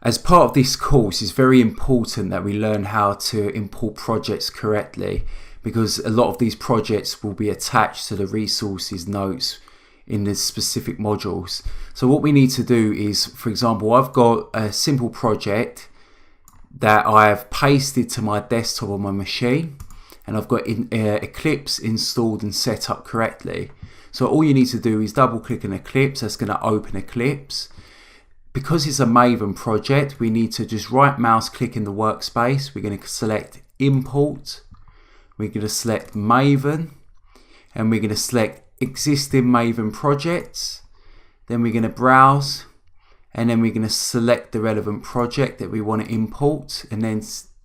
As part of this course, it's very important that we learn how to import projects correctly, because a lot of these projects will be attached to the resources notes in the specific modules. So what we need to do is, for example, I've got a simple project that I have pasted to my desktop on my machine, and I've got Eclipse installed and set up correctly. So all you need to do is double click on Eclipse. That's going to open Eclipse. Because it's a Maven project, we need to just right mouse click in the workspace. We're going to select Import. We're going to select Maven, and we're going to select Existing Maven Projects. Then we're going to browse, and then we're going to select the relevant project that we want to import, and then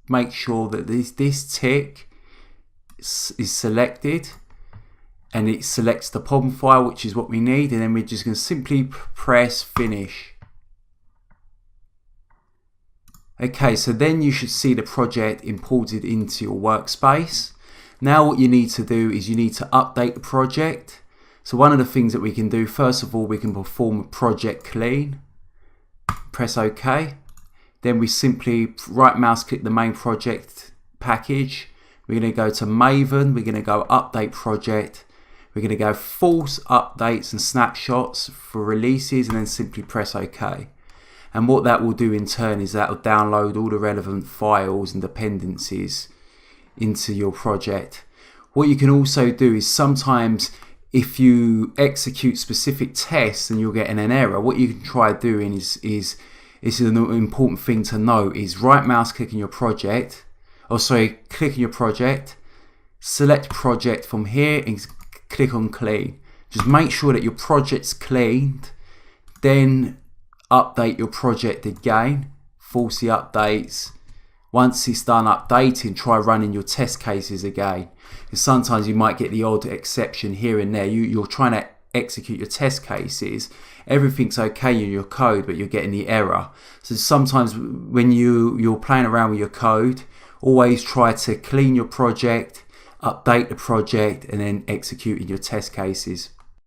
make sure that this tick is selected, and it selects the POM file, which is what we need, and then we're just going to simply press Finish. Okay, so then you should see the project imported into your workspace. Now what you need to do is you need to update the project. So one of the things that we can do, first of all, we can perform a project clean. Press OK. Then we simply right mouse click the main project package. We're going to go to Maven. We're going to go Update Project. We're going to go False Updates and Snapshots for releases, and then simply press OK. And what that will do in turn is that will download all the relevant files and dependencies into your project. What you can also do is sometimes if you execute specific tests and you're getting an error, what you can try doing is this is an important thing to note, is right mouse click on your project, click on your project, select project from here and click on clean. Just make sure that your project's cleaned, then update your project again, force the updates. Once it's done updating, try running your test cases again. Because sometimes you might get the odd exception here and there. You're trying to execute your test cases, everything's okay in your code, but you're getting the error. So sometimes when you're playing around with your code, always try to clean your project, update the project, and then execute in your test cases.